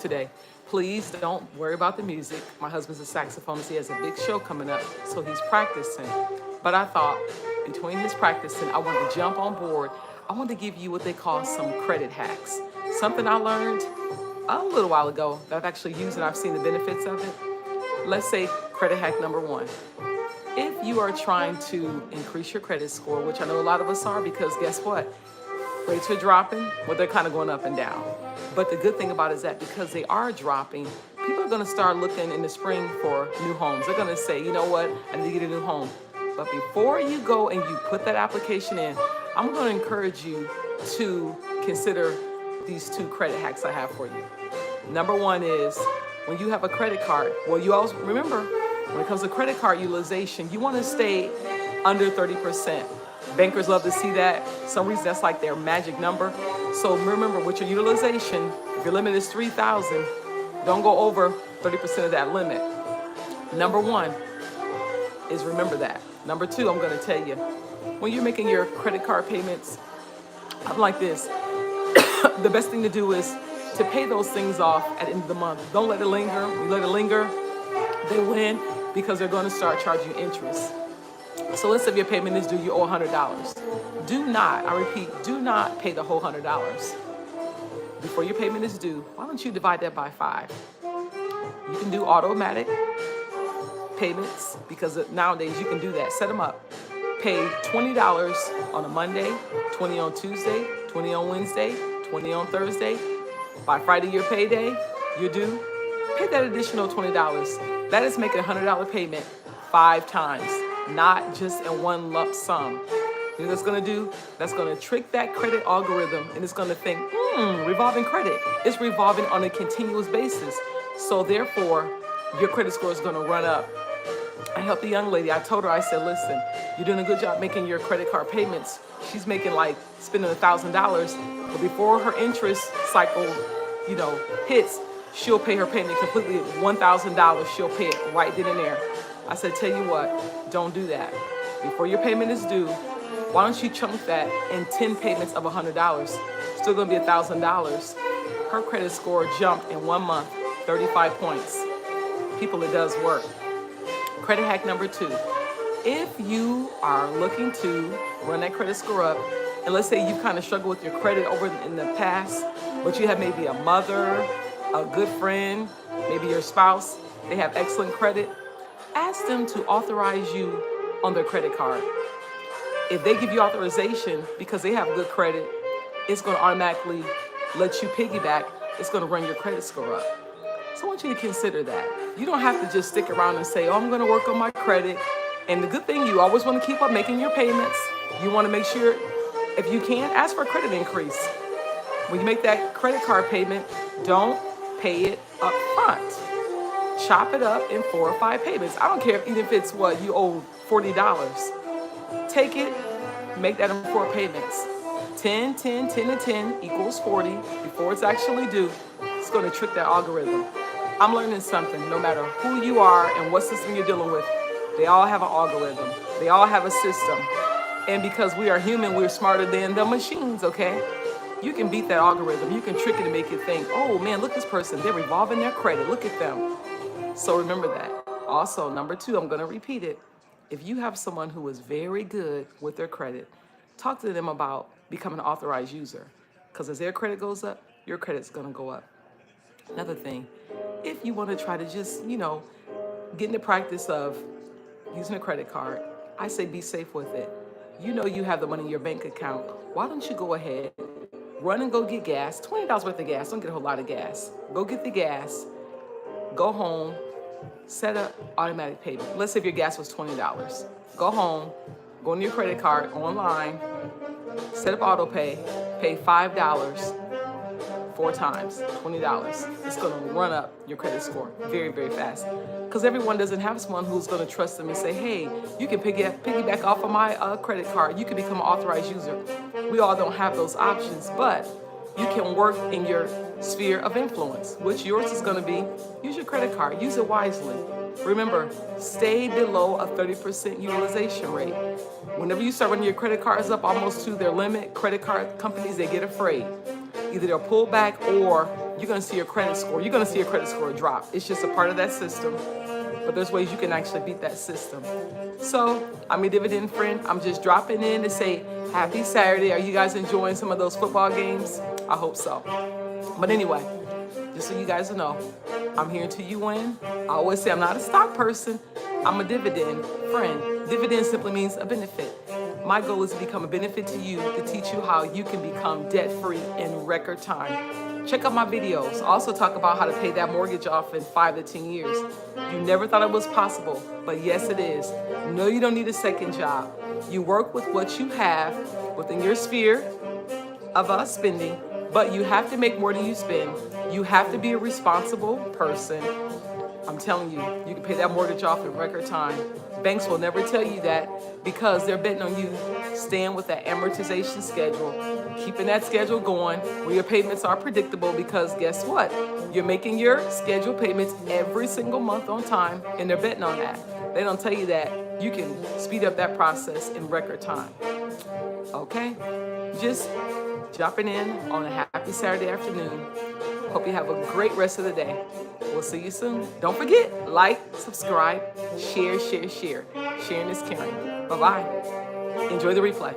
today. Please don't worry about the music. My husband's a saxophonist. He has a big show coming up, so he's practicing. But I thought between his practicing, I wanted to jump on board. I wanted to give you what they call some credit hacks. Something I learned a little while ago that I've actually used and I've seen the benefits of it. Let's say credit hack number one. If you are trying to increase your credit score, which I know a lot of us are, because guess what? Rates are dropping, well, they're kind of going up and down. But the good thing about it is that because they are dropping, people are going to start looking in the spring for new homes. They're going to say, you know what, I need to get a new home. But before you go and you put that application in, I'm going to encourage you to consider these two credit hacks I have for you. Number one is when you have a credit card, well, you always remember when it comes to credit card utilization, you want to stay under 30%. Bankers love to see that. For some reason, that's like their magic number. So remember, with your utilization, if your limit is 3,000, don't go over 30% of that limit. Number one is remember that. Number two, I'm going to tell you, when you're making your credit card payments, I'm like this. The best thing to do is to pay those things off at the end of the month. Don't let it linger. When you let it linger, they win because they're going to start charging you interest. So let's say your payment is due, you owe $100. Do not, I repeat, do not pay the whole $100. Before your payment is due, why don't you divide that by 5? You can do automatic payments because nowadays you can do that. Set them up. Pay $20 on a Monday, $20 on Tuesday, $20 on Wednesday, $20 on Thursday. By Friday, your payday, you're due. Pay that additional $20. That is making a $100 payment 5 times. Not just in one lump sum. You know what that's going to do? That's going to trick that credit algorithm and it's going to think, revolving credit. It's revolving on a continuous basis. So therefore, your credit score is going to run up. I helped a young lady. I told her, I said, listen, you're doing a good job making your credit card payments. She's making like spending $1,000. But before her interest cycle, hits, she'll pay her payment completely $1,000. She'll pay it right then and there. I said, tell you what, don't do that. Before your payment is due, why don't you chunk that in 10 payments of $100? Still gonna be $1,000. Her credit score jumped in 1 month, 35 points. People, it does work. Credit hack number 2. If you are looking to run that credit score up, and let's say you kind of struggled with your credit over in the past, but you have maybe a mother, a good friend, maybe your spouse, they have excellent credit, ask them to authorize you on their credit card. If they give you authorization because they have good credit, it's going to automatically let you piggyback. It's going to run your credit score up. So I want you to consider that. You don't have to just stick around and say, oh, I'm going to work on my credit. And the good thing, you always want to keep up making your payments. You want to make sure, if you can, ask for a credit increase. When you make that credit card payment, don't pay it up front. Chop it up in 4 or 5 payments. I don't care even if it's you owe $40. Take it, make that in 4 payments. 10, 10, 10, and 10 equals 40 before it's actually due. It's going to trick that algorithm. I'm learning something. No matter who you are and what system you're dealing with, they all have an algorithm. They all have a system. And because we are human, we're smarter than the machines, okay? You can beat that algorithm. You can trick it and make it think, oh man, look at this person. They're revolving their credit. Look at them. So remember that. Also, number 2, I'm going to repeat it. If you have someone who is very good with their credit, talk to them about becoming an authorized user. Because as their credit goes up, your credit's going to go up. Another thing, if you want to try to just, get in the practice of using a credit card, I say be safe with it. You know you have the money in your bank account. Why don't you go ahead, run and go get gas, $20 worth of gas. Don't get a whole lot of gas. Go get the gas, go home, set up automatic payment. Let's say if your gas was $20. Go home, go on your credit card online, set up auto pay, pay $5 4 times, $20. It's going to run up your credit score very, very fast. Because everyone doesn't have someone who's going to trust them and say, hey, you can piggyback off of my credit card. You can become an authorized user. We all don't have those options, but you can work in your sphere of influence, which yours is going to be, use your credit card, use it wisely. Remember, stay below a 30% utilization rate. Whenever you start running your credit cards up almost to their limit, credit card companies, they get afraid. Either they'll pull back or you're going to see your credit score. You're going to see your credit score drop. It's just a part of that system. But there's ways you can actually beat that system. So I'm your dividend friend. I'm just dropping in to say happy Saturday. Are you guys enjoying some of those football games? I hope so. But anyway, just so you guys know, I'm here until you win. I always say I'm not a stock person. I'm a dividend friend. Dividend simply means a benefit. My goal is to become a benefit to you, to teach you how you can become debt-free in record time. Check out my videos. I also talk about how to pay that mortgage off in 5 to 10 years. You never thought it was possible, but yes, it is. No, you don't need a second job. You work with what you have within your sphere of spending, but you have to make more than you spend. You have to be a responsible person. I'm telling you, you can pay that mortgage off in record time. Banks will never tell you that because they're betting on you staying with that amortization schedule, keeping that schedule going where your payments are predictable, because guess what? You're making your scheduled payments every single month on time, and they're betting on that. They don't tell you that you can speed up that process in record time. Okay? Just jumping in on a happy Saturday afternoon. Hope you have a great rest of the day. We'll see you soon. Don't forget, like, subscribe, share. Sharing is caring. Bye-bye. Enjoy the replay.